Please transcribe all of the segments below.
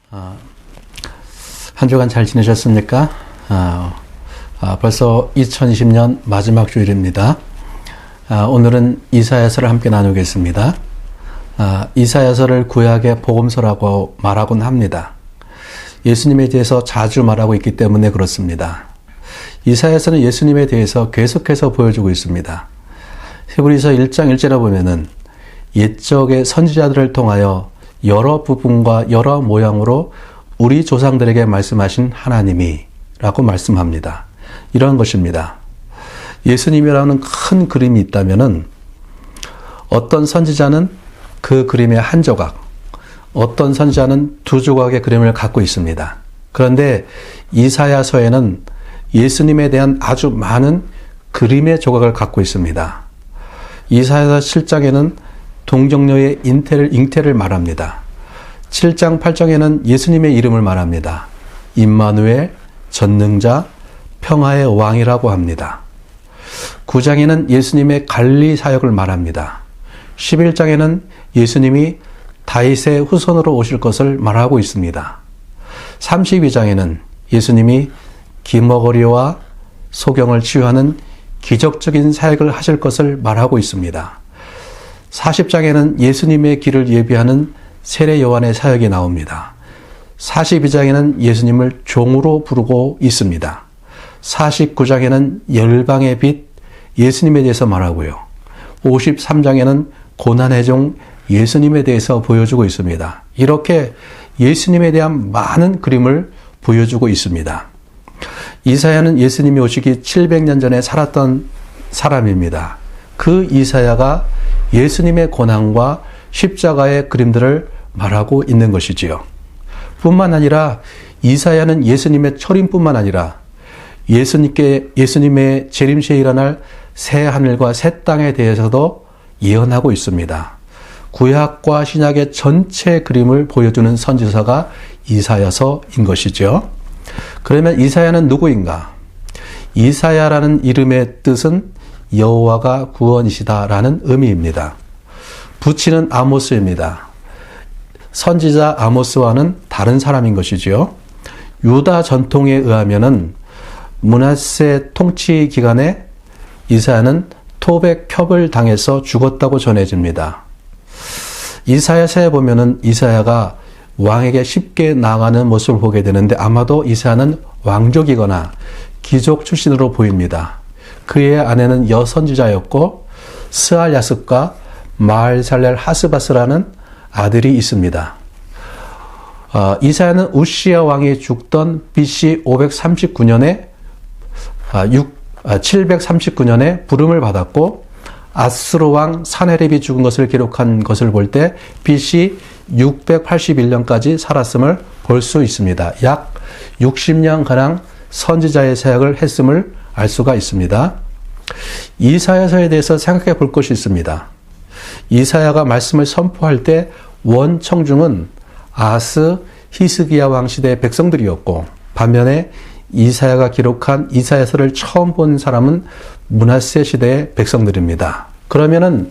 한 주간 잘 지내셨습니까? 벌써 2020년 마지막 주일입니다. 오늘은 이사야서를 함께 나누겠습니다. 이사야서를 구약의 복음서라고 말하곤 합니다. 예수님에 대해서 자주 말하고 있기 때문에 그렇습니다. 이사야서는 예수님에 대해서 계속해서 보여주고 있습니다. 히브리서 1장 1절에 보면은 옛적의 선지자들을 통하여 여러 부분과 여러 모양으로 우리 조상들에게 말씀하신 하나님이 라고 말씀합니다. 이런 것입니다. 예수님이라는 큰 그림이 있다면은 어떤 선지자는 그 그림의 한 조각, 어떤 선지자는 두 조각의 그림을 갖고 있습니다. 그런데 이사야서에는 예수님에 대한 아주 많은 그림의 조각을 갖고 있습니다. 이사야서 7장에는 동정녀의 잉태를 말합니다. 7장 8장에는 예수님의 이름을 말합니다. 임마누엘, 전능자, 평화의 왕이라고 합니다. 9장에는 예수님의 갈릴리 사역을 말합니다. 11장에는 예수님이 다윗의 후손으로 오실 것을 말하고 있습니다. 32장에는 예수님이 기머거리와 소경을 치유하는 기적적인 사역을 하실 것을 말하고 있습니다. 40장에는 예수님의 길을 예비하는 세례 요한의 사역이 나옵니다. 42장에는 예수님을 종으로 부르고 있습니다. 49장에는 열방의 빛 예수님에 대해서 말하고요. 53장에는 고난의 종 예수님에 대해서 보여주고 있습니다. 이렇게 예수님에 대한 많은 그림을 보여주고 있습니다. 이사야는 예수님이 오시기 700년 전에 살았던 사람입니다. 그 이사야가 예수님의 고난과 십자가의 그림들을 말하고 있는 것이지요. 뿐만 아니라 이사야는 예수님의 철인뿐만 아니라 예수님의 재림시에 일어날 새 하늘과 새 땅에 대해서도 예언하고 있습니다. 구약과 신약의 전체 그림을 보여주는 선지서가 이사야서인 것이죠. 그러면 이사야는 누구인가? 이사야라는 이름의 뜻은 여호와가 구원이시다라는 의미입니다. 부치는 아모스입니다. 선지자 아모스와는 다른 사람인 것이지요. 유다 전통에 의하면은 므낫세 통치 기간에 이사야는 토백협을 당해서 죽었다고 전해집니다. 이사야서에 보면은 이사야가 왕에게 쉽게 나아가는 모습을 보게 되는데 아마도 이사야는 왕족이거나 귀족 출신으로 보입니다. 그의 아내는 여선지자였고 스알야습과 마알살렐 하스바스라는 아들이 있습니다. 이사야는 우시야 왕이 죽던 BC 739년에 부름을 받았고 아스로 왕 사네립이 죽은 것을 기록한 것을 볼 때 BC 681년까지 살았음을 볼 수 있습니다. 약 60년가량 선지자의 사역을 했음을 알 수가 있습니다. 이사야서에 대해서 생각해 볼 것이 있습니다. 이사야가 말씀을 선포할 때 원청중은 아스, 히스기야 왕 시대의 백성들이었고 반면에 이사야가 기록한 이사야서를 처음 본 사람은 므낫세 시대의 백성들입니다. 그러면은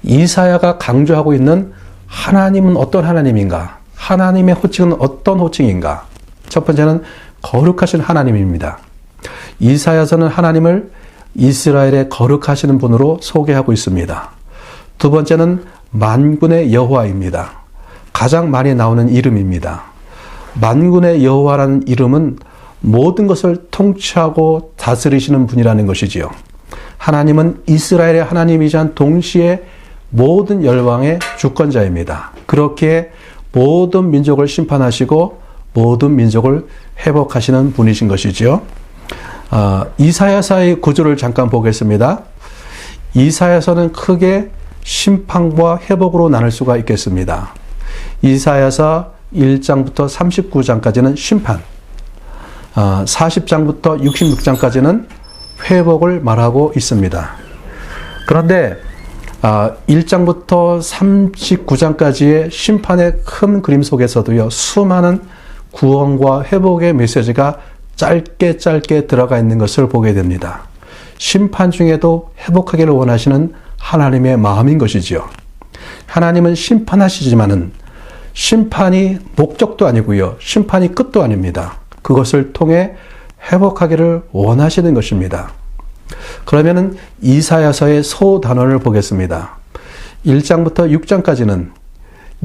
이사야가 강조하고 있는 하나님은 어떤 하나님인가? 하나님의 호칭은 어떤 호칭인가? 첫 번째는 거룩하신 하나님입니다. 이사야서는 하나님을 이스라엘의 거룩하시는 분으로 소개하고 있습니다. 두 번째는 만군의 여호와입니다. 가장 많이 나오는 이름입니다. 만군의 여호와라는 이름은 모든 것을 통치하고 다스리시는 분이라는 것이지요. 하나님은 이스라엘의 하나님이자 동시에 모든 열방의 주권자입니다. 그렇게 모든 민족을 심판하시고 모든 민족을 회복하시는 분이신 것이지요. 이사야서의 구조를 잠깐 보겠습니다. 이사야서는 크게 심판과 회복으로 나눌 수가 있겠습니다. 이사야서 1장부터 39장까지는 심판, 40장부터 66장까지는 회복을 말하고 있습니다. 그런데 1장부터 39장까지의 심판의 큰 그림 속에서도요, 수많은 구원과 회복의 메시지가 짧게 들어가 있는 것을 보게 됩니다. 심판 중에도 회복하기를 원하시는 하나님의 마음인 것이지요. 하나님은 심판하시지만은 심판이 목적도 아니고요. 심판이 끝도 아닙니다. 그것을 통해 회복하기를 원하시는 것입니다. 그러면은 이사야서의 소단원을 보겠습니다. 1장부터 6장까지는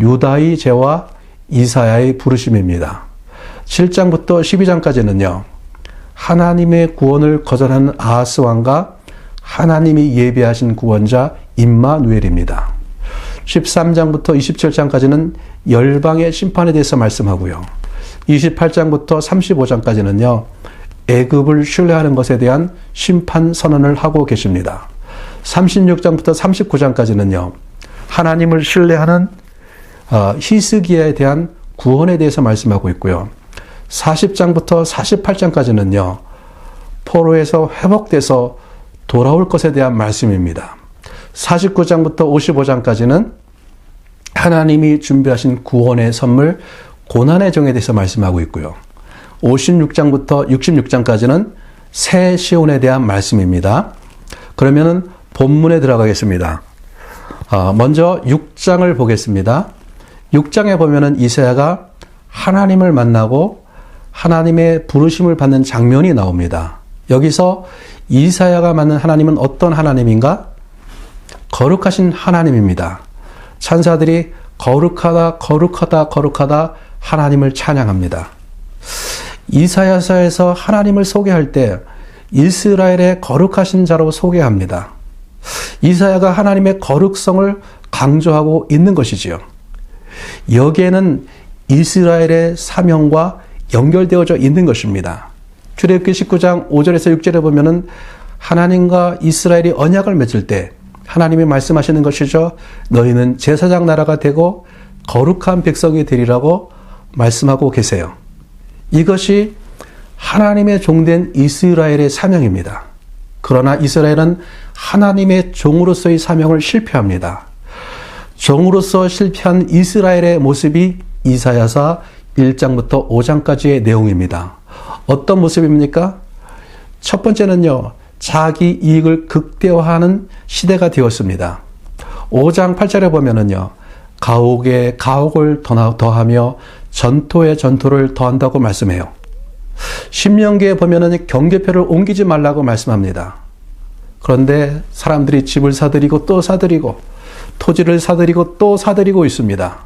유다의 죄와 이사야의 부르심입니다. 7장부터 12장까지는요. 하나님의 구원을 거절하는 아하스 왕과 하나님이 예비하신 구원자 임마누엘입니다. 13장부터 27장까지는 열방의 심판에 대해서 말씀하고요. 28장부터 35장까지는요. 애굽을 신뢰하는 것에 대한 심판 선언을 하고 계십니다. 36장부터 39장까지는요. 하나님을 신뢰하는 히스기야에 대한 구원에 대해서 말씀하고 있고요. 40장부터 48장까지는요. 포로에서 회복돼서 돌아올 것에 대한 말씀입니다. 49장부터 55장까지는 하나님이 준비하신 구원의 선물, 고난의 정에 대해서 말씀하고 있고요. 56장부터 66장까지는 새 시온에 대한 말씀입니다. 그러면은 본문에 들어가겠습니다. 먼저 6장을 보겠습니다. 6장에 보면은 이사야가 하나님을 만나고 하나님의 부르심을 받는 장면이 나옵니다. 여기서 이사야가 만난 하나님은 어떤 하나님인가? 거룩하신 하나님입니다. 천사들이 거룩하다, 거룩하다, 거룩하다 하나님을 찬양합니다. 이사야서에서 하나님을 소개할 때 이스라엘의 거룩하신 자로 소개합니다. 이사야가 하나님의 거룩성을 강조하고 있는 것이지요. 여기에는 이스라엘의 사명과 연결되어져 있는 것입니다. 출애굽기 19장 5절에서 6절에 보면은 하나님과 이스라엘이 언약을 맺을 때 하나님이 말씀하시는 것이죠. 너희는 제사장 나라가 되고 거룩한 백성이 되리라고 말씀하고 계세요. 이것이 하나님의 종된 이스라엘의 사명입니다. 그러나 이스라엘은 하나님의 종으로서의 사명을 실패합니다. 종으로서 실패한 이스라엘의 모습이 이사야서 1장부터 5장까지의 내용입니다. 어떤 모습입니까? 첫 번째는요. 자기 이익을 극대화하는 시대가 되었습니다. 5장 8절에 보면은요. 가옥에 가옥을 더하며 전토에 전토를 더한다고 말씀해요. 신명기에 보면은 경계표를 옮기지 말라고 말씀합니다. 그런데 사람들이 집을 사들이고 또 사들이고 토지를 사들이고 또 사들이고 있습니다.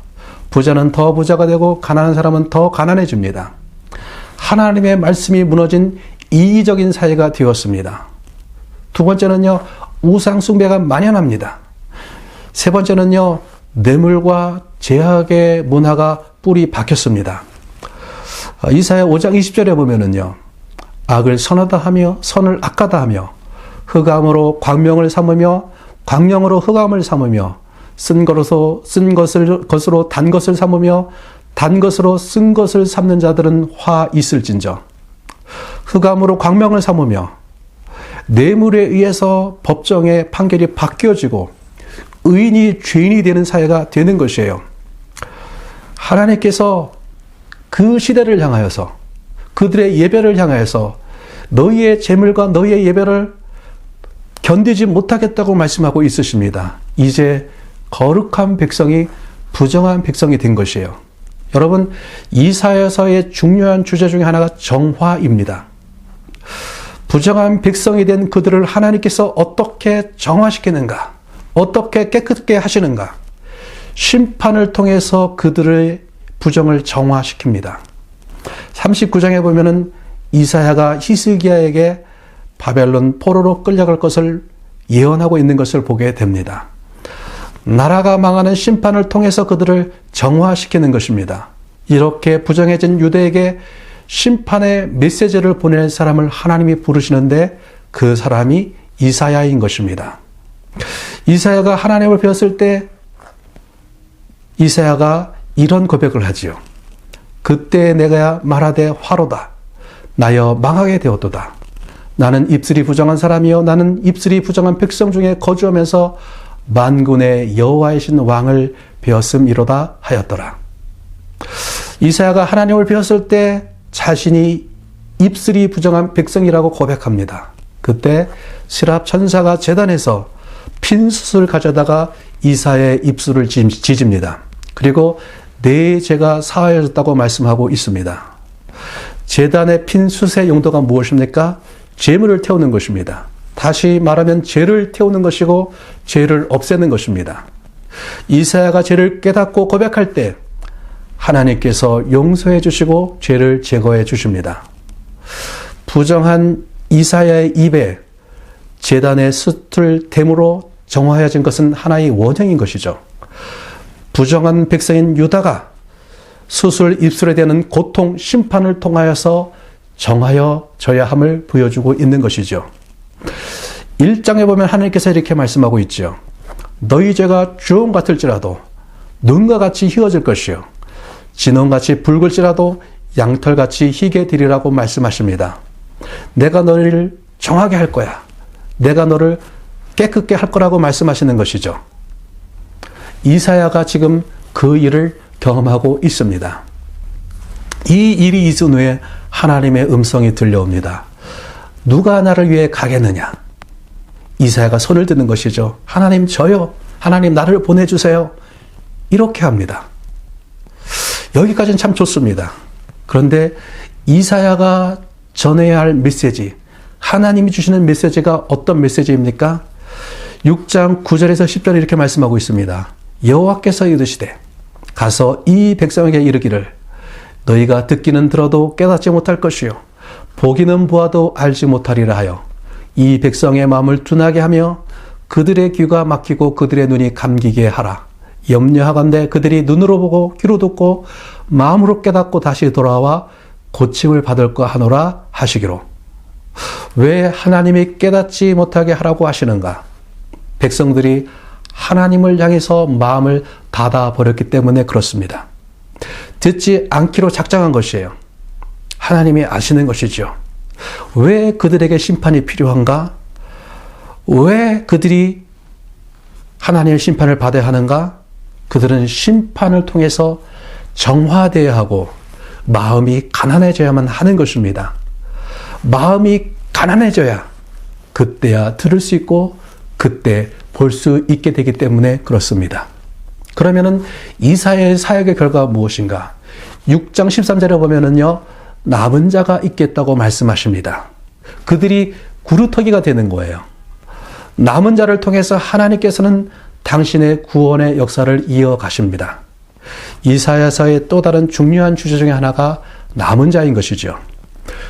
부자는 더 부자가 되고 가난한 사람은 더 가난해집니다. 하나님의 말씀이 무너진 이기적인 사회가 되었습니다. 두 번째는요, 우상 숭배가 만연합니다. 세 번째는요, 뇌물과 제약의 문화가 뿌리 박혔습니다. 이사야 5장 20절에 보면은요, 악을 선하다 하며 선을 악하다 하며 흑암으로 광명을 삼으며 광명으로 흑암을 삼으며 쓴 것으로 단 것을 삼으며 단 것으로 쓴 것을 삼는 자들은 화 있을진저. 흑암으로 광명을 삼으며 뇌물에 의해서 법정의 판결이 바뀌어지고 의인이 죄인이 되는 사회가 되는 것이에요. 하나님께서 그 시대를 향하여서 그들의 예배를 향하여서 너희의 재물과 너희의 예배를 견디지 못하겠다고 말씀하고 있으십니다. 이제 거룩한 백성이 부정한 백성이 된 것이에요. 여러분, 이사야서의 중요한 주제 중에 하나가 정화입니다. 부정한 백성이 된 그들을 하나님께서 어떻게 정화시키는가? 어떻게 깨끗게 하시는가? 심판을 통해서 그들의 부정을 정화시킵니다. 39장에 보면은 이사야가 히스기야에게 바벨론 포로로 끌려갈 것을 예언하고 있는 것을 보게 됩니다. 나라가 망하는 심판을 통해서 그들을 정화시키는 것입니다. 이렇게 부정해진 유대에게 심판의 메시지를 보낼 사람을 하나님이 부르시는데 그 사람이 이사야인 것입니다. 이사야가 하나님을 배웠을 때 이사야가 이런 고백을 하지요. 그때 내가 말하되 화로다. 나여 망하게 되었도다. 나는 입술이 부정한 사람이요 나는 입술이 부정한 백성 중에 거주하면서 만군의 여호와이신 왕을 배웠음이로다 하였더라. 이사야가 하나님을 배웠을 때 자신이 입술이 부정한 백성이라고 고백합니다. 그때 시랍 천사가 제단에서 핀 숯을 가져다가 이사야의 입술을 지집니다. 그리고 내 죄가 사하여졌다고 말씀하고 있습니다. 제단에 핀 숯의 용도가 무엇입니까? 제물을 태우는 것입니다. 다시 말하면 죄를 태우는 것이고 죄를 없애는 것입니다. 이사야가 죄를 깨닫고 고백할 때 하나님께서 용서해 주시고 죄를 제거해 주십니다. 부정한 이사야의 입에 제단의 숯을 댐으로 정화해진 것은 하나의 원형인 것이죠. 부정한 백성인 유다가 숯을 입술에 대는 고통, 심판을 통하여서 정하여져야 함을 보여주고 있는 것이죠. 1장에 보면 하나님께서 이렇게 말씀하고 있죠. 너희 죄가 주홍 같을지라도 눈과 같이 희어질 것이요 진홍같이 붉을지라도 양털같이 희게 되리라고 말씀하십니다. 내가 너를 정하게 할 거야. 내가 너를 깨끗게 할 거라고 말씀하시는 것이죠. 이사야가 지금 그 일을 경험하고 있습니다. 이 일이 있은 후에 하나님의 음성이 들려옵니다. 누가 나를 위해 가겠느냐? 이사야가 손을 드는 것이죠. 하나님 저요. 하나님 나를 보내주세요. 이렇게 합니다. 여기까지는 참 좋습니다. 그런데 이사야가 전해야 할 메시지, 하나님이 주시는 메시지가 어떤 메시지입니까? 6장 9절에서 10절에 이렇게 말씀하고 있습니다. 여호와께서 이르시되 가서 이 백성에게 이르기를 너희가 듣기는 들어도 깨닫지 못할 것이요 보기는 보아도 알지 못하리라 하여 이 백성의 마음을 둔하게 하며 그들의 귀가 막히고 그들의 눈이 감기게 하라. 염려하건대 그들이 눈으로 보고 귀로 듣고 마음으로 깨닫고 다시 돌아와 고침을 받을까 하노라 하시기로. 왜 하나님이 깨닫지 못하게 하라고 하시는가? 백성들이 하나님을 향해서 마음을 닫아버렸기 때문에 그렇습니다. 듣지 않기로 작정한 것이에요. 하나님이 아시는 것이죠. 왜 그들에게 심판이 필요한가? 왜 그들이 하나님의 심판을 받아야 하는가? 그들은 심판을 통해서 정화되어야 하고 마음이 가난해져야만 하는 것입니다. 마음이 가난해져야 그때야 들을 수 있고 그때 볼 수 있게 되기 때문에 그렇습니다. 그러면은 이사야의 사역의 결과가 무엇인가? 6장 13절에 보면은요, 남은 자가 있겠다고 말씀하십니다. 그들이 구루터기가 되는 거예요. 남은 자를 통해서 하나님께서는 당신의 구원의 역사를 이어가십니다. 이사야서의 또 다른 중요한 주제 중에 하나가 남은 자인 것이죠.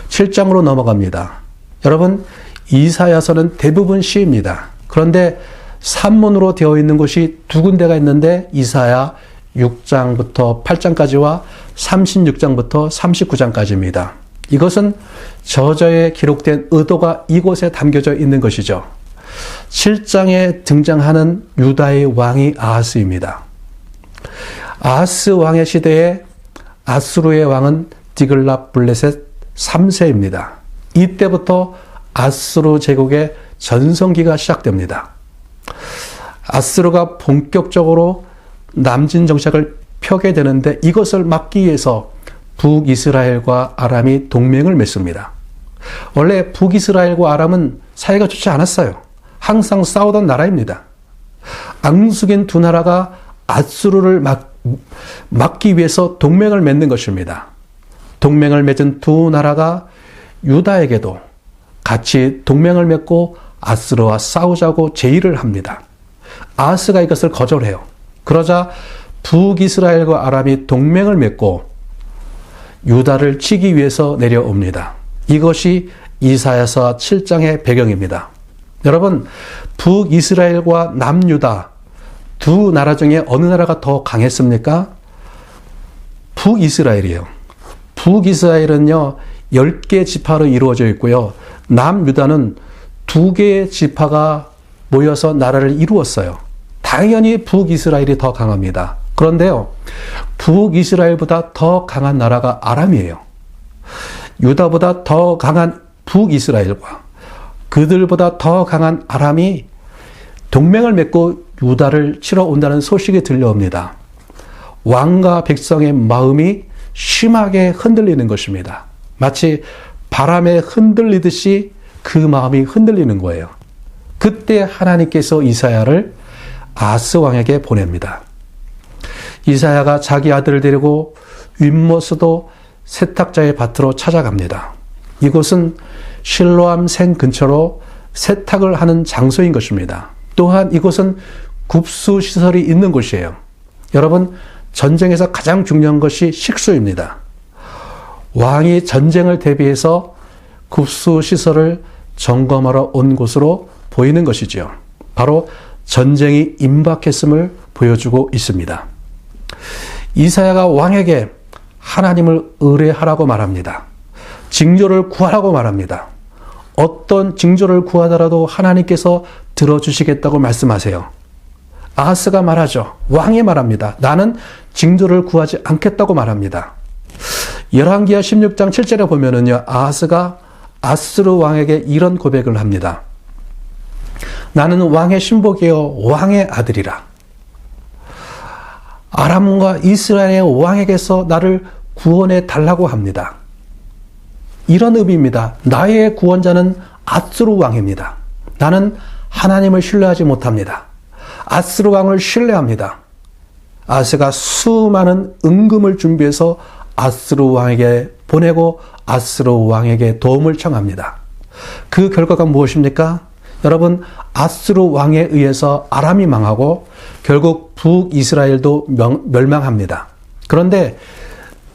7장으로 넘어갑니다. 여러분, 이사야서는 대부분 시입니다. 그런데 산문으로 되어 있는 곳이 두 군데가 있는데 이사야 6장부터 8장까지와 36장부터 39장까지입니다. 이것은 저자에 기록된 의도가 이곳에 담겨져 있는 것이죠. 7장에 등장하는 유다의 왕이 아하스입니다. 아하스 왕의 시대에 아수르의 왕은 디글랏블레셋 3세입니다. 이때부터 아수르 제국의 전성기가 시작됩니다. 아수르가 본격적으로 남진 정책을 펴게 되는데 이것을 막기 위해서 북이스라엘과 아람이 동맹을 맺습니다. 원래 북이스라엘과 아람은 사이가 좋지 않았어요. 항상 싸우던 나라입니다. 앙숙인 두 나라가 아수르를 막기 위해서 동맹을 맺는 것입니다. 동맹을 맺은 두 나라가 유다에게도 같이 동맹을 맺고 아수르와 싸우자고 제의를 합니다. 아하스가 이것을 거절해요. 그러자 북이스라엘과 아람이 동맹을 맺고 유다를 치기 위해서 내려옵니다. 이것이 이사야서 7장의 배경입니다. 여러분, 북이스라엘과 남유다 두 나라 중에 어느 나라가 더 강했습니까? 북이스라엘이에요. 북이스라엘은요, 10개 지파로 이루어져 있고요. 남유다는 2개의 지파가 모여서 나라를 이루었어요. 당연히 북이스라엘이 더 강합니다. 그런데요, 북이스라엘보다 더 강한 나라가 아람이에요. 유다보다 더 강한 북이스라엘과 그들보다 더 강한 아람이 동맹을 맺고 유다를 치러 온다는 소식이 들려옵니다. 왕과 백성의 마음이 심하게 흔들리는 것입니다. 마치 바람에 흔들리듯이 그 마음이 흔들리는 거예요. 그때 하나님께서 이사야를 아하스 왕에게 보냅니다. 이사야가 자기 아들을 데리고 윗모스도 세탁자의 밭으로 찾아갑니다. 이곳은 실로암 생 근처로 세탁을 하는 장소인 것입니다. 또한 이곳은 급수시설이 있는 곳이에요. 여러분, 전쟁에서 가장 중요한 것이 식수입니다. 왕이 전쟁을 대비해서 급수시설을 점검하러 온 곳으로 보이는 것이지요. 바로 전쟁이 임박했음을 보여주고 있습니다. 이사야가 왕에게 하나님을 의뢰하라고 말합니다. 징조를 구하라고 말합니다. 어떤 징조를 구하더라도 하나님께서 들어주시겠다고 말씀하세요. 아하스가 말하죠. 왕이 말합니다. 나는 징조를 구하지 않겠다고 말합니다. 열왕기하 16장 7절에 보면은요, 아하스가 아스루 왕에게 이런 고백을 합니다. 나는 왕의 신복이요 왕의 아들이라. 아람과 이스라엘의 왕에게서 나를 구원해 달라고 합니다. 이런 의미입니다. 나의 구원자는 아스루 왕입니다. 나는 하나님을 신뢰하지 못합니다. 아스루 왕을 신뢰합니다. 아하스가 수많은 은금을 준비해서 아스루 왕에게 보내고 아스루 왕에게 도움을 청합니다. 그 결과가 무엇입니까? 여러분, 아스루 왕에 의해서 아람이 망하고 결국 북이스라엘도 멸망합니다. 그런데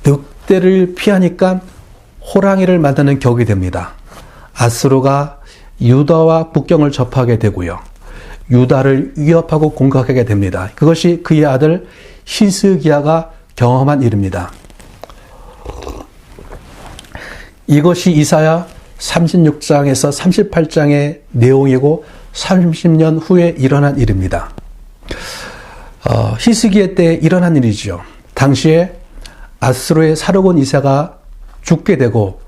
늑대를 피하니까 호랑이를 만드는 격이 됩니다. 아스루가 유다와 국경을 접하게 되고요. 유다를 위협하고 공격하게 됩니다. 그것이 그의 아들 히스기야가 경험한 일입니다. 이것이 이사야 36장에서 38장의 내용이고 30년 후에 일어난 일입니다. 히스기야 때 일어난 일이죠. 당시에 아스루의 사르곤 이사가 죽게 되고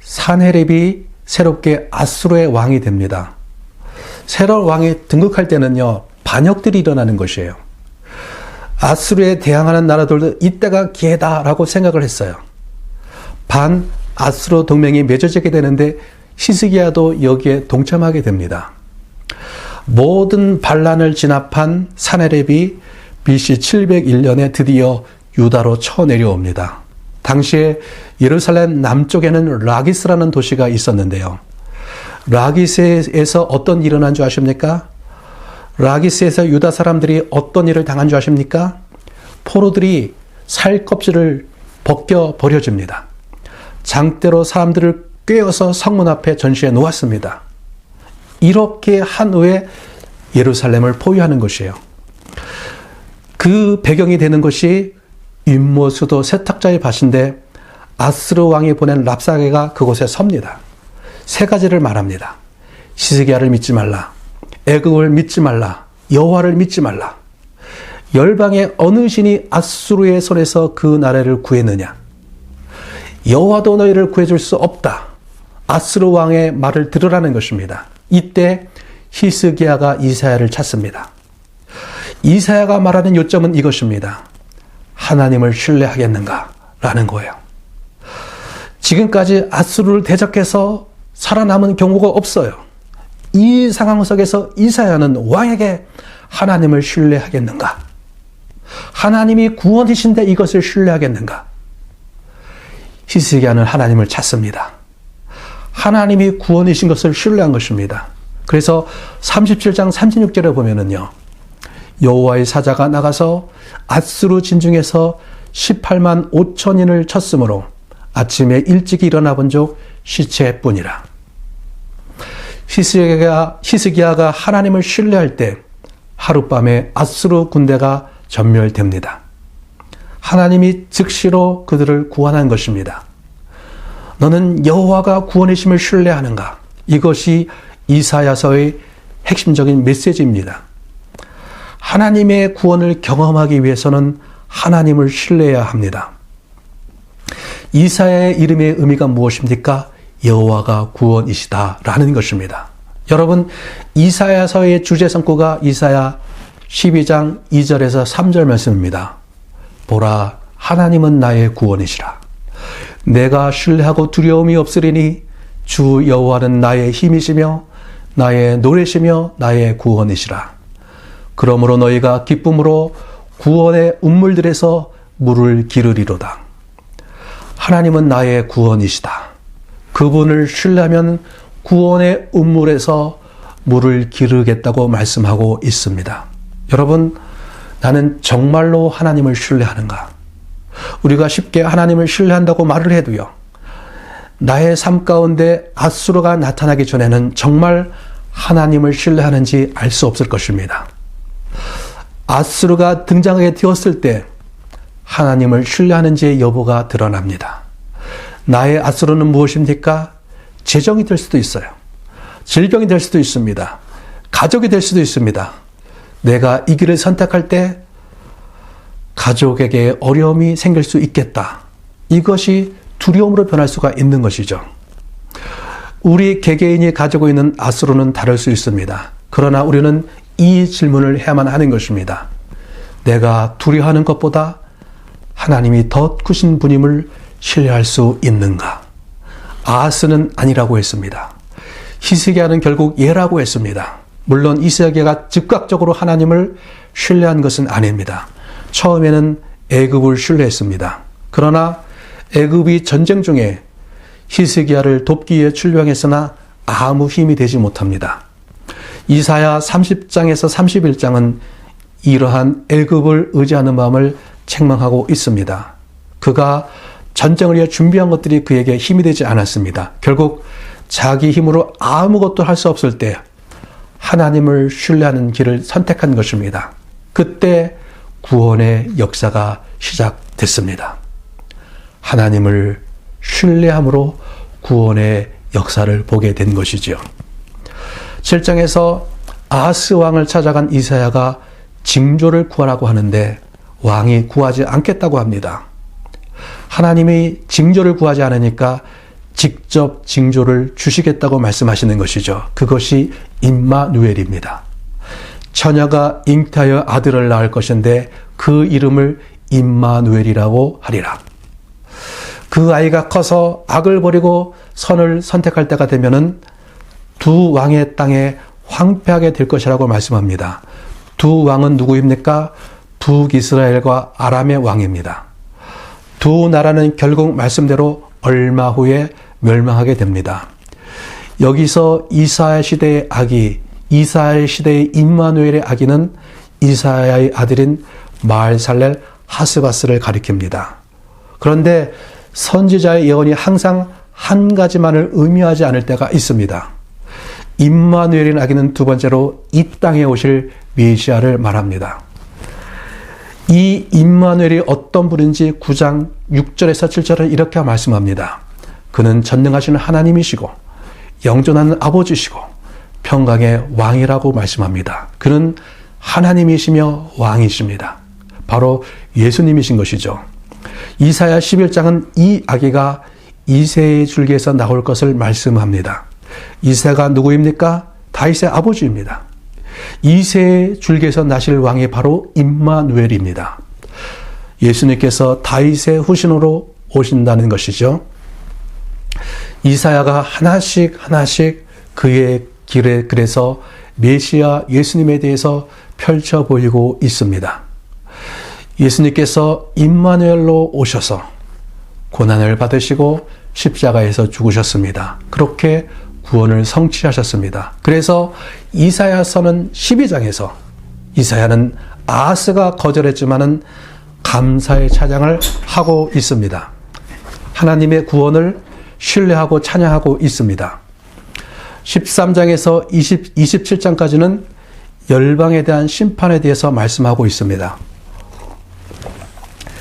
산헤립이 새롭게 아스루의 왕이 됩니다. 새로운 왕이 등극할 때는요, 반역들이 일어나는 것이에요. 아스루에 대항하는 나라들도 이때가 기회다라고 생각을 했어요. 반 아스루 동맹이 맺어지게 되는데 히스기야도 여기에 동참하게 됩니다. 모든 반란을 진압한 산헤립이 BC 701년에 드디어 유다로 쳐내려옵니다. 당시에 예루살렘 남쪽에는 라기스라는 도시가 있었는데요. 라기스에서 어떤 일이 일어난 줄 아십니까? 라기스에서 유다 사람들이 어떤 일을 당한 줄 아십니까? 포로들이 살 껍질을 벗겨 버려집니다. 장대로 사람들을 꿰어서 성문 앞에 전시해 놓았습니다. 이렇게 한 후에 예루살렘을 포위하는 것이에요. 그 배경이 되는 것이 윗모스도 세탁자의 밭인데 아스루 왕이 보낸 랍사게가 그곳에 섭니다. 세 가지를 말합니다. 히스기야를 믿지 말라. 애굽을 믿지 말라. 여호와를 믿지 말라. 열방의 어느 신이 아수르의 손에서 그 나라를 구했느냐? 여호와도 너희를 구해줄 수 없다. 아스루 왕의 말을 들으라는 것입니다. 이때 히스기야가 이사야를 찾습니다. 이사야가 말하는 요점은 이것입니다. 하나님을 신뢰하겠는가? 라는 거예요. 지금까지 아수르를 대적해서 살아남은 경우가 없어요. 이 상황 속에서 이사야는 왕에게 하나님을 신뢰하겠는가? 하나님이 구원이신데 이것을 신뢰하겠는가? 히스기야는 하나님을 찾습니다. 하나님이 구원이신 것을 신뢰한 것입니다. 그래서 37장 36절에 보면은요, 여호와의 사자가 나가서 아수르 진중에서 18만 5천인을 쳤으므로 아침에 일찍 일어나 본 적 시체뿐이라. 히스기야가 하나님을 신뢰할 때 하룻밤에 아수르 군대가 전멸됩니다. 하나님이 즉시로 그들을 구원한 것입니다. 너는 여호와가 구원이심을 신뢰하는가? 이것이 이사야서의 핵심적인 메시지입니다. 하나님의 구원을 경험하기 위해서는 하나님을 신뢰해야 합니다. 이사야의 이름의 의미가 무엇입니까? 여호와가 구원이시다라는 것입니다. 여러분, 이사야서의 주제 성구가 이사야 12장 2절에서 3절 말씀입니다. 보라, 하나님은 나의 구원이시라. 내가 신뢰하고 두려움이 없으리니 주 여호와는 나의 힘이시며 나의 노래시며 나의 구원이시라. 그러므로 너희가 기쁨으로 구원의 운물들에서 물을 기르리로다. 하나님은 나의 구원이시다. 그분을 신뢰하면 구원의 운물에서 물을 기르겠다고 말씀하고 있습니다. 여러분, 나는 정말로 하나님을 신뢰하는가? 우리가 쉽게 하나님을 신뢰한다고 말을 해도요, 나의 삶 가운데 앗수르가 나타나기 전에는 정말 하나님을 신뢰하는지 알 수 없을 것입니다. 앗수르가 등장하게 되었을 때 하나님을 신뢰하는지의 여부가 드러납니다. 나의 앗수르는 무엇입니까? 재정이 될 수도 있어요. 질병이 될 수도 있습니다. 가족이 될 수도 있습니다. 내가 이 길을 선택할 때 가족에게 어려움이 생길 수 있겠다. 이것이 두려움으로 변할 수가 있는 것이죠. 우리 개개인이 가지고 있는 앗수르는 다를 수 있습니다. 그러나 우리는 이 질문을 해야만 하는 것입니다. 내가 두려워하는 것보다 하나님이 더 크신 분임을 신뢰할 수 있는가? 아하스는 아니라고 했습니다. 히스기야는 결국 예라고 했습니다. 물론 히스기야가 즉각적으로 하나님을 신뢰한 것은 아닙니다. 처음에는 애굽을 신뢰했습니다. 그러나 애굽이 전쟁 중에 히스기야를 돕기 위해 출병했으나 아무 힘이 되지 못합니다. 이사야 30장에서 31장은 이러한 애굽을 의지하는 마음을 책망하고 있습니다. 그가 전쟁을 위해 준비한 것들이 그에게 힘이 되지 않았습니다. 결국 자기 힘으로 아무것도 할 수 없을 때 하나님을 신뢰하는 길을 선택한 것입니다. 그때 구원의 역사가 시작됐습니다. 하나님을 신뢰함으로 구원의 역사를 보게 된 것이죠. 7장에서 아하스 왕을 찾아간 이사야가 징조를 구하라고 하는데 왕이 구하지 않겠다고 합니다. 하나님이 징조를 구하지 않으니까 직접 징조를 주시겠다고 말씀하시는 것이죠. 그것이 임마누엘입니다. 처녀가 잉태하여 아들을 낳을 것인데 그 이름을 임마누엘이라고 하리라. 그 아이가 커서 악을 버리고 선을 선택할 때가 되면은 두 왕의 땅에 황폐하게 될 것이라고 말씀합니다. 두 왕은 누구입니까? 북이스라엘과 아람의 왕입니다. 두 나라는 결국 말씀대로 얼마 후에 멸망하게 됩니다. 여기서 이사야 시대의 아기, 이사야 시대의 임마누엘의 아기는 이사야의 아들인 마알살렐 하스바스를 가리킵니다. 그런데 선지자의 예언이 항상 한 가지만을 의미하지 않을 때가 있습니다. 임마누엘인 아기는 두 번째로 이 땅에 오실 메시아를 말합니다. 이 임마누엘이 어떤 분인지 9장 6절에서 7절을 이렇게 말씀합니다. 그는 전능하신 하나님이시고 영존하는 아버지시고 평강의 왕이라고 말씀합니다. 그는 하나님이시며 왕이십니다. 바로 예수님이신 것이죠. 이사야 11장은 이 아기가 이새의 줄기에서 나올 것을 말씀합니다. 이새가 누구입니까? 다윗의 아버지입니다. 이새의 줄기에서 나실 왕이 바로 임마누엘입니다. 예수님께서 다윗의 후신으로 오신다는 것이죠. 이사야가 하나씩 그의 길에 그래서 메시아 예수님에 대해서 펼쳐 보이고 있습니다. 예수님께서 임마누엘로 오셔서 고난을 받으시고 십자가에서 죽으셨습니다. 그렇게 구원을 성취하셨습니다. 그래서 이사야서는 12장에서 이사야는 아하스가 거절했지만은 감사의 찬양을 하고 있습니다. 하나님의 구원을 신뢰하고 찬양하고 있습니다. 13장에서 27장까지는 열방에 대한 심판에 대해서 말씀하고 있습니다.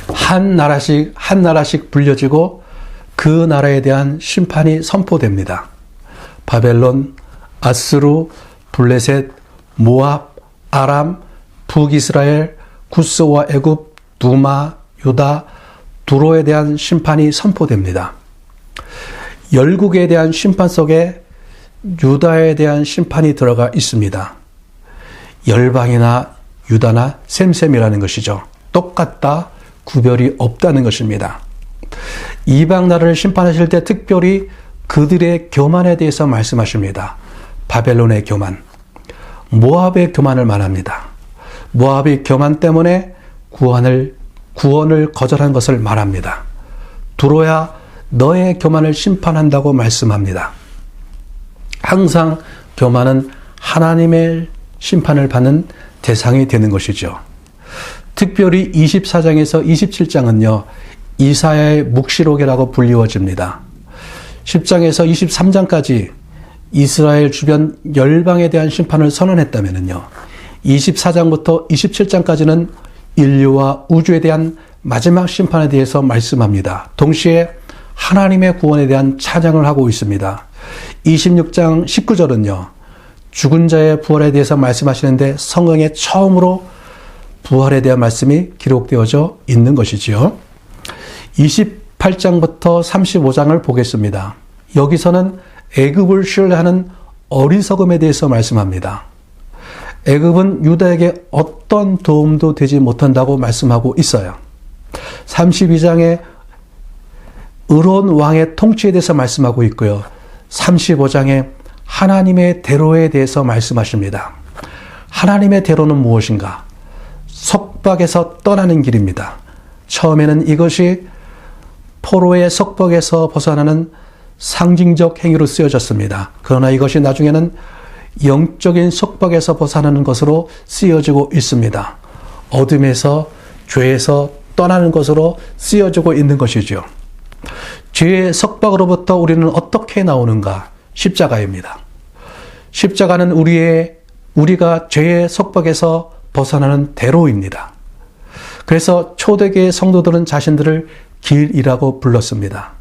한 나라씩 불려지고 그 나라에 대한 심판이 선포됩니다. 바벨론, 아스루, 블레셋, 모압, 아람, 북이스라엘, 구스와 애굽, 두마, 유다, 두로에 대한 심판이 선포됩니다. 열국에 대한 심판 속에 유다에 대한 심판이 들어가 있습니다. 열방이나 유다나 셈셈이라는 것이죠. 똑같다, 구별이 없다는 것입니다. 이방 나라를 심판하실 때 특별히 그들의 교만에 대해서 말씀하십니다. 바벨론의 교만, 모압의 교만을 말합니다. 모압의 교만 때문에 구원을 거절한 것을 말합니다. 두로야 너의 교만을 심판한다고 말씀합니다. 항상 교만은 하나님의 심판을 받는 대상이 되는 것이죠. 특별히 24장에서 27장은요, 이사야의 묵시록이라고 불리워집니다. 10장에서 23장까지 이스라엘 주변 열방에 대한 심판을 선언했다면요, 24장부터 27장까지는 인류와 우주에 대한 마지막 심판에 대해서 말씀합니다. 동시에 하나님의 구원에 대한 찬양을 하고 있습니다. 26장 19절은요, 죽은 자의 부활에 대해서 말씀하시는데 성경에 처음으로 부활에 대한 말씀이 기록되어져 있는 것이지요. 28장부터 35장을 보겠습니다. 여기서는 애굽을 신뢰하는 어리석음에 대해서 말씀합니다. 애굽은 유다에게 어떤 도움도 되지 못한다고 말씀하고 있어요. 32장에 의로운 왕의 통치에 대해서 말씀하고 있고요. 35장에 하나님의 대로에 대해서 말씀하십니다. 하나님의 대로는 무엇인가? 속박에서 떠나는 길입니다. 처음에는 이것이 포로의 속박에서 벗어나는 상징적 행위로 쓰여졌습니다. 그러나 이것이 나중에는 영적인 속박에서 벗어나는 것으로 쓰여지고 있습니다. 어둠에서, 죄에서 떠나는 것으로 쓰여지고 있는 것이죠. 죄의 속박으로부터 우리는 어떻게 나오는가? 십자가입니다. 십자가는 우리가 죄의 속박에서 벗어나는 대로입니다. 그래서 초대교회 성도들은 자신들을 길이라고 불렀습니다.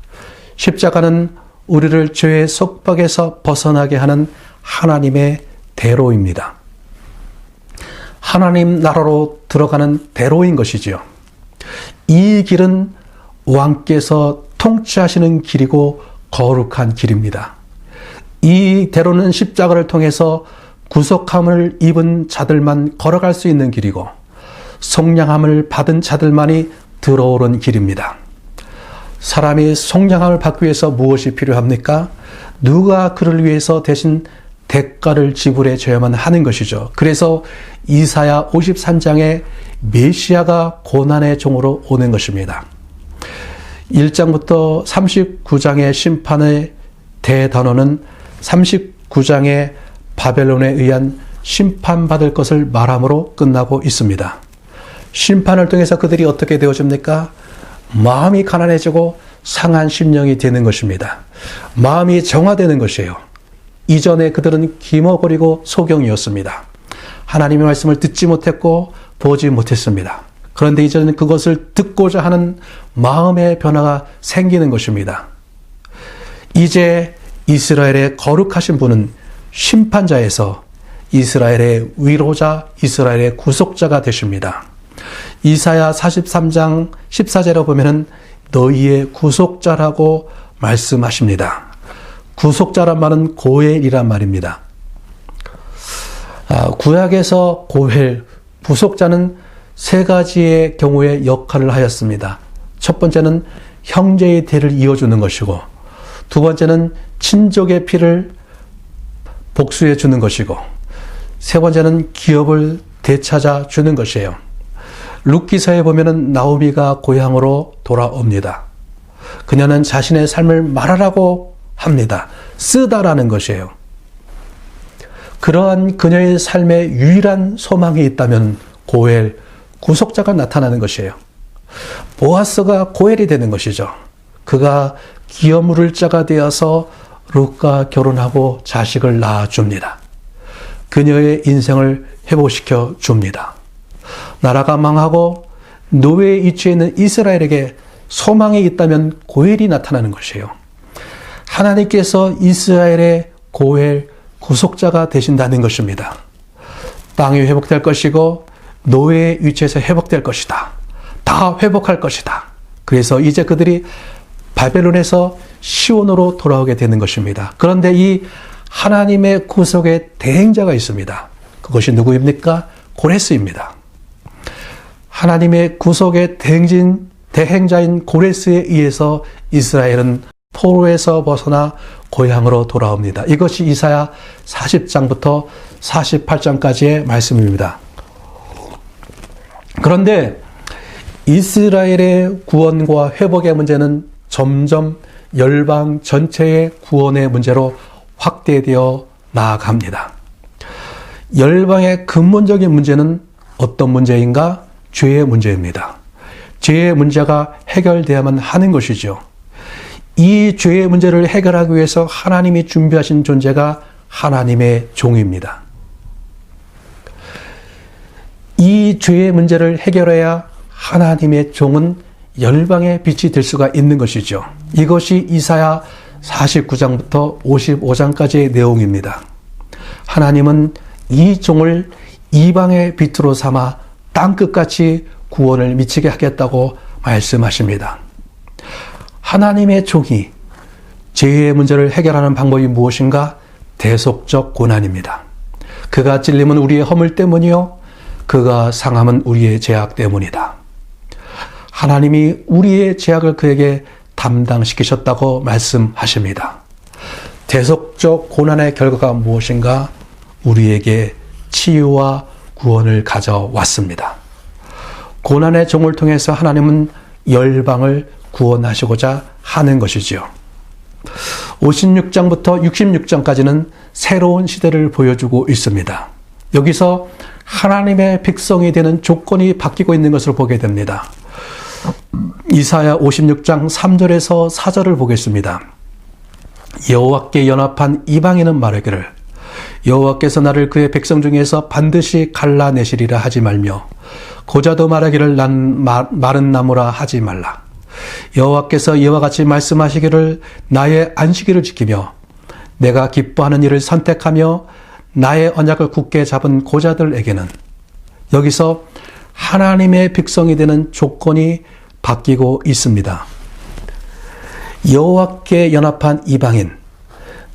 십자가는 우리를 죄의 속박에서 벗어나게 하는 하나님의 대로입니다. 하나님 나라로 들어가는 대로인 것이지요. 이 길은 왕께서 통치하시는 길이고 거룩한 길입니다. 이 대로는 십자가를 통해서 구속함을 입은 자들만 걸어갈 수 있는 길이고 속량함을 받은 자들만이 들어오는 길입니다. 사람이 속량함을 받기 위해서 무엇이 필요합니까? 누가 그를 위해서 대신 대가를 지불해 줘야만 하는 것이죠. 그래서 이사야 53장에 메시아가 고난의 종으로 오는 것입니다. 1장부터 39장의 심판의 대단원은 39장의 바벨론에 의한 심판받을 것을 말함으로 끝나고 있습니다. 심판을 통해서 그들이 어떻게 되어집니까? 마음이 가난해지고 상한 심령이 되는 것입니다. 마음이 정화되는 것이에요. 이전에 그들은 기머거리고 소경이었습니다. 하나님의 말씀을 듣지 못했고 보지 못했습니다. 그런데 이제는 그것을 듣고자 하는 마음의 변화가 생기는 것입니다. 이제 이스라엘의 거룩하신 분은 심판자에서 이스라엘의 위로자, 이스라엘의 구속자가 되십니다. 이사야 43장 14절에 보면은 너희의 구속자라고 말씀하십니다. 구속자란 말은 고엘이란 말입니다. 구약에서 고엘, 구속자는 세 가지의 경우의 역할을 하였습니다. 첫 번째는 형제의 대를 이어주는 것이고, 두 번째는 친족의 피를 복수해 주는 것이고, 세 번째는 기업을 되찾아 주는 것이에요. 룻기서에 보면은 나오미가 고향으로 돌아옵니다. 그녀는 자신의 삶을 말하라고 합니다. 쓰다라는 것이에요. 그러한 그녀의 삶에 유일한 소망이 있다면 고엘, 구속자가 나타나는 것이에요. 보아스가 고엘이 되는 것이죠. 그가 기업 물을 자가 되어서 룻과 결혼하고 자식을 낳아줍니다. 그녀의 인생을 회복시켜 줍니다. 나라가 망하고 노예의 위치에 있는 이스라엘에게 소망이 있다면 고엘이 나타나는 것이에요. 하나님께서 이스라엘의 고엘, 구속자가 되신다는 것입니다. 땅이 회복될 것이고 노예의 위치에서 회복될 것이다. 다 회복할 것이다. 그래서 이제 그들이 바벨론에서 시온으로 돌아오게 되는 것입니다. 그런데 이 하나님의 구속의 대행자가 있습니다. 그것이 누구입니까? 고레스입니다. 하나님의 구속의 대행자인 고레스에 의해서 이스라엘은 포로에서 벗어나 고향으로 돌아옵니다. 이것이 이사야 40장부터 48장까지의 말씀입니다. 그런데 이스라엘의 구원과 회복의 문제는 점점 열방 전체의 구원의 문제로 확대되어 나아갑니다. 열방의 근본적인 문제는 어떤 문제인가? 죄의 문제입니다. 죄의 문제가 해결되어야만 하는 것이죠. 이 죄의 문제를 해결하기 위해서 하나님이 준비하신 존재가 하나님의 종입니다. 이 죄의 문제를 해결해야 하나님의 종은 열방의 빛이 될 수가 있는 것이죠. 이것이 이사야 49장부터 55장까지의 내용입니다. 하나님은 이 종을 이방의 빛으로 삼아 땅끝까지 구원을 미치게 하겠다고 말씀하십니다. 하나님의 종이 죄의 문제를 해결하는 방법이 무엇인가? 대속적 고난입니다. 그가 찔림은 우리의 허물 때문이요, 그가 상함은 우리의 죄악 때문이다. 하나님이 우리의 죄악을 그에게 담당시키셨다고 말씀하십니다. 대속적 고난의 결과가 무엇인가? 우리에게 치유와 구원을 가져왔습니다. 고난의 종을 통해서 하나님은 열방을 구원하시고자 하는 것이지요. 56장부터 66장까지는 새로운 시대를 보여주고 있습니다. 여기서 하나님의 백성이 되는 조건이 바뀌고 있는 것을 보게 됩니다. 이사야 56장 3절에서 4절을 보겠습니다. 여호와께 연합한 이방인은 말하기를 여호와께서 나를 그의 백성 중에서 반드시 갈라내시리라 하지 말며 고자도 말하기를 난 마른 나무라 하지 말라. 여호와께서 이와 같이 말씀하시기를 나의 안식일을 지키며 내가 기뻐하는 일을 선택하며 나의 언약을 굳게 잡은 고자들에게는, 여기서 하나님의 백성이 되는 조건이 바뀌고 있습니다. 여호와께 연합한 이방인,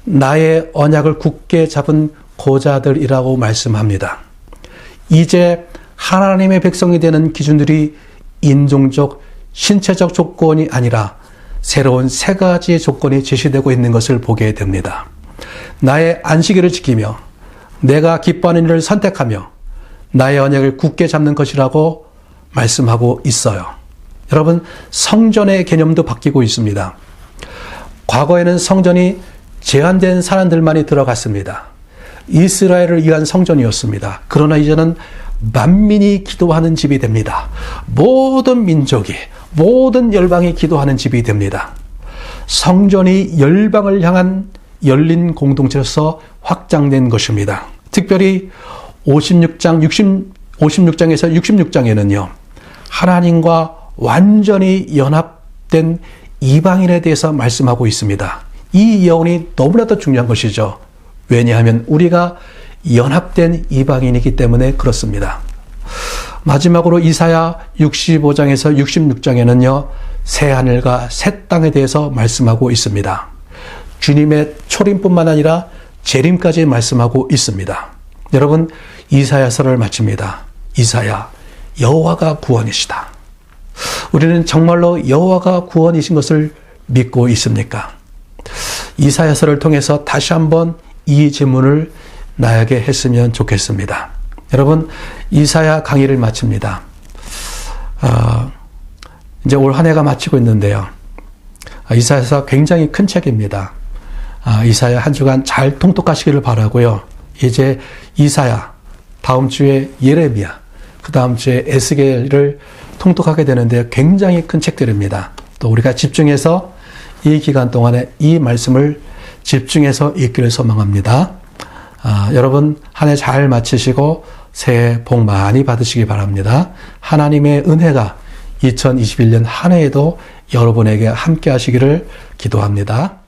나의 언약을 굳게 잡은 고자들이라고 말씀합니다. 이제 하나님의 백성이 되는 기준들이 인종적, 신체적 조건이 아니라 새로운 세 가지의 조건이 제시되고 있는 것을 보게 됩니다. 나의 안식일을 지키며 내가 기뻐하는 일을 선택하며 나의 언약을 굳게 잡는 것이라고 말씀하고 있어요. 여러분, 성전의 개념도 바뀌고 있습니다. 과거에는 성전이 제한된 사람들만이 들어갔습니다. 이스라엘을 위한 성전이었습니다. 그러나 이제는 만민이 기도하는 집이 됩니다. 모든 민족이, 모든 열방이 기도하는 집이 됩니다. 성전이 열방을 향한 열린 공동체로서 확장된 것입니다. 특별히 56장에서 66장에는요, 하나님과 완전히 연합된 이방인에 대해서 말씀하고 있습니다. 이 예언이 너무나도 중요한 것이죠. 왜냐하면 우리가 연합된 이방인이기 때문에 그렇습니다. 마지막으로 이사야 65장에서 66장에는요, 새 하늘과 새 땅에 대해서 말씀하고 있습니다. 주님의 초림뿐만 아니라 재림까지 말씀하고 있습니다. 여러분, 이사야서를 마칩니다. 이사야, 여호와가 구원이시다. 우리는 정말로 여호와가 구원이신 것을 믿고 있습니까? 이사야서를 통해서 다시 한번 이 질문을 나에게 했으면 좋겠습니다. 여러분, 이사야 강의를 마칩니다. 이제 올 한 해가 마치고 있는데요. 이사야서 굉장히 큰 책입니다. 이사야 한 주간 잘 통독하시기를 바라고요. 이제 이사야, 다음 주에 예레미야, 그 다음 주에 에스겔을 통독하게 되는데 굉장히 큰 책들입니다. 또 우리가 집중해서 이 기간 동안에 이 말씀을 집중해서 읽기를 소망합니다. 여러분, 한 해 잘 마치시고 새해 복 많이 받으시기 바랍니다. 하나님의 은혜가 2021년 한 해에도 여러분에게 함께 하시기를 기도합니다.